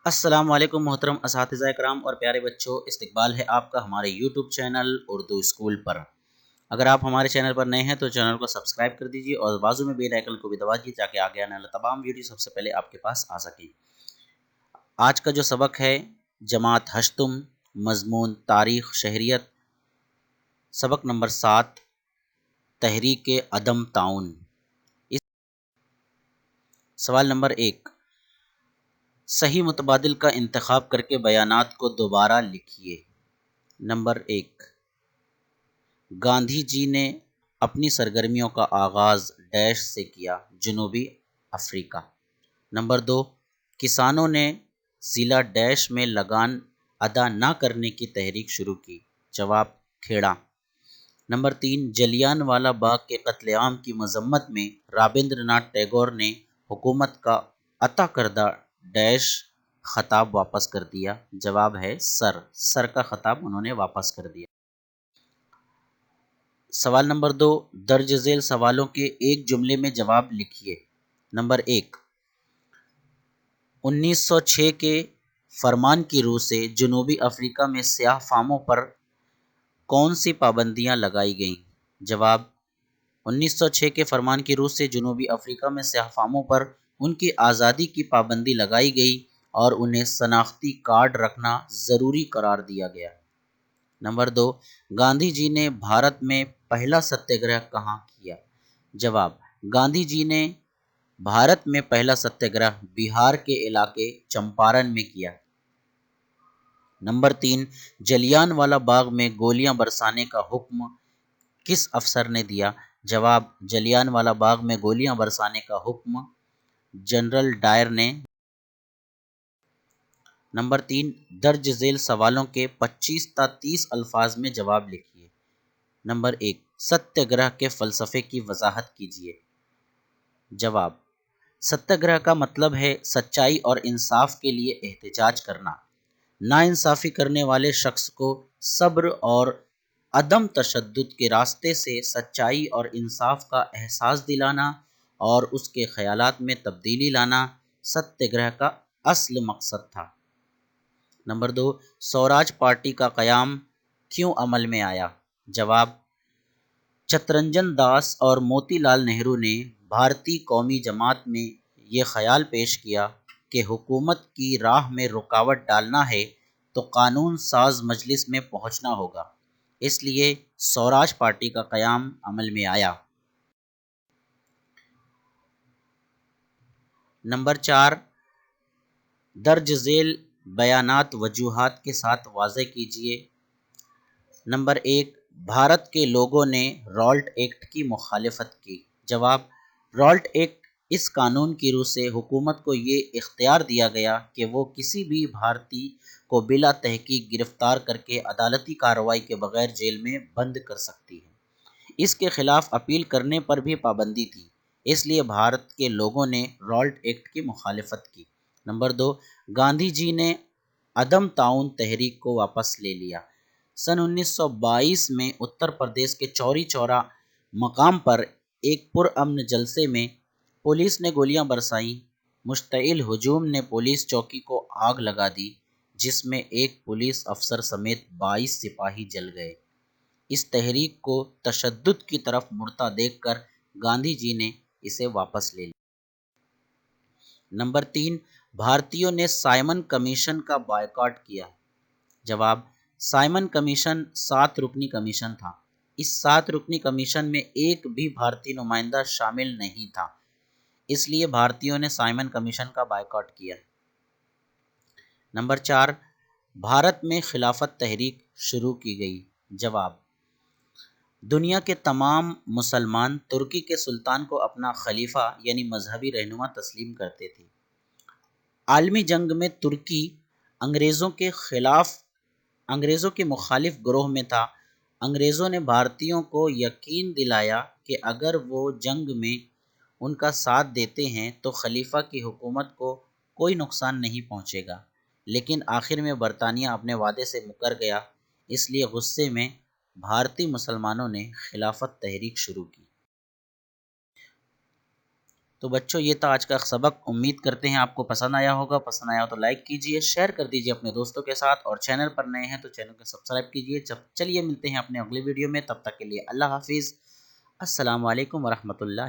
السلام علیکم محترم اساتذہ کرام اور پیارے بچوں، استقبال ہے آپ کا ہمارے یوٹیوب چینل اردو اسکول پر۔ اگر آپ ہمارے چینل پر نئے ہیں تو چینل کو سبسکرائب کر دیجیے اور بازو میں بیل آئیکن کو بھی دبا دیجیے تاکہ آگے آنے والا تمام ویڈیو سب سے پہلے آپ کے پاس آ سکیں۔ آج کا جو سبق ہے جماعت ہشتم، مضمون تاریخ شہریت، سبق نمبر 7 تحریک عدم تعاون۔ سوال نمبر 1، صحیح متبادل کا انتخاب کر کے بیانات کو دوبارہ لکھیے۔ نمبر 1، گاندھی جی نے اپنی سرگرمیوں کا آغاز ڈیش سے کیا، جنوبی افریقہ۔ نمبر 2، کسانوں نے ضلع ڈیش میں لگان ادا نہ کرنے کی تحریک شروع کی، جواب کھیڑا۔ نمبر 3، جلیان والا باغ کے قتل عام کی مذمت میں رابندر ناتھ ٹیگور نے حکومت کا عطا کردہ ڈیش خطاب واپس کر دیا، جواب ہے سر کا خطاب انہوں نے واپس کر دیا۔ سوال نمبر 2، درج ذیل سوالوں کے ایک جملے میں جواب لکھیے۔ نمبر 1، 1906 کے فرمان کی روح سے جنوبی افریقہ میں سیاہ فاموں پر کون سی پابندیاں لگائی گئیں؟ جواب، 1906 کے فرمان کی روح سے جنوبی افریقہ میں سیاہ فاموں پر ان کی آزادی کی پابندی لگائی گئی اور انہیں شناختی کارڈ رکھنا ضروری قرار دیا گیا۔ نمبر 2، گاندھی جی نے بھارت میں پہلا ستیہ گرہ کہاں کیا؟ جواب، گاندھی جی نے بھارت میں پہلا ستیہ گرہ بہار کے علاقے چمپارن میں کیا۔ نمبر 3، جلیان والا باغ میں گولیاں برسانے کا حکم کس افسر نے دیا؟ جواب، جلیان والا باغ میں گولیاں برسانے کا حکم جنرل ڈائر نے۔ نمبر 3، درج ذیل سوالوں کے 25 تا 30 الفاظ میں جواب لکھیے۔ نمبر 1، ستیہ گرہ کے فلسفے کی وضاحت کیجیے۔ جواب، ستیہ گرہ کا مطلب ہے سچائی اور انصاف کے لیے احتجاج کرنا، ناانصافی کرنے والے شخص کو صبر اور عدم تشدد کے راستے سے سچائی اور انصاف کا احساس دلانا اور اس کے خیالات میں تبدیلی لانا ستیہ گرہ کا اصل مقصد تھا۔ نمبر 2، سوراج پارٹی کا قیام کیوں عمل میں آیا؟ جواب، چترنجن داس اور موتی لال نہرو نے بھارتی قومی جماعت میں یہ خیال پیش کیا کہ حکومت کی راہ میں رکاوٹ ڈالنا ہے تو قانون ساز مجلس میں پہنچنا ہوگا، اس لیے سوراج پارٹی کا قیام عمل میں آیا۔ نمبر 4، درج ذیل بیانات وجوہات کے ساتھ واضح کیجیے۔ نمبر 1، بھارت کے لوگوں نے رالٹ ایکٹ کی مخالفت کی۔ جواب، رالٹ ایکٹ اس قانون کی روح سے حکومت کو یہ اختیار دیا گیا کہ وہ کسی بھی بھارتی کو بلا تحقیق گرفتار کر کے عدالتی کارروائی کے بغیر جیل میں بند کر سکتی ہے۔ اس کے خلاف اپیل کرنے پر بھی پابندی تھی، اس لیے بھارت کے لوگوں نے رالٹ ایکٹ کی مخالفت کی۔ نمبر 2، گاندھی جی نے عدم تعاون تحریک کو واپس لے لیا۔ سن 1922 میں اتر پردیش کے چوری چورا مقام پر ایک پرامن جلسے میں پولیس نے گولیاں برسائیں۔ مشتعل ہجوم نے پولیس چوکی کو آگ لگا دی، جس میں ایک پولیس افسر سمیت 22 سپاہی جل گئے۔ اس تحریک کو تشدد کی طرف مڑتا دیکھ کر گاندھی جی نے اسے واپس لے لیا۔ نمبر 3، بھارتیوں نے سائمن کمیشن کا بائیکاٹ کیا۔ جواب، سائمن کمیشن 7 رکنی کمیشن تھا۔ اس 7 رکنی کمیشن میں ایک بھی بھارتی نمائندہ شامل نہیں تھا، اس لیے بھارتیوں نے سائمن کمیشن کا بائیکاٹ کیا۔ نمبر 4، بھارت میں خلافت تحریک شروع کی گئی۔ جواب، دنیا کے تمام مسلمان ترکی کے سلطان کو اپنا خلیفہ یعنی مذہبی رہنما تسلیم کرتے تھے۔ عالمی جنگ میں ترکی انگریزوں کے مخالف گروہ میں تھا۔ انگریزوں نے بھارتیوں کو یقین دلایا کہ اگر وہ جنگ میں ان کا ساتھ دیتے ہیں تو خلیفہ کی حکومت کو کوئی نقصان نہیں پہنچے گا، لیکن آخر میں برطانیہ اپنے وعدے سے مکر گیا، اس لیے غصے میں بھارتی مسلمانوں نے خلافت تحریک شروع کی۔ تو بچوں یہ تھا آج کا سبق، امید کرتے ہیں آپ کو پسند آیا ہوگا، پسند آیا ہو تو لائک کیجئے، شیئر کر دیجئے اپنے دوستوں کے ساتھ، اور چینل پر نئے ہیں تو چینل کو سبسکرائب کیجئے۔ چلیے ملتے ہیں اپنے اگلے ویڈیو میں، تب تک کے لیے اللہ حافظ، السلام علیکم ورحمۃ اللہ۔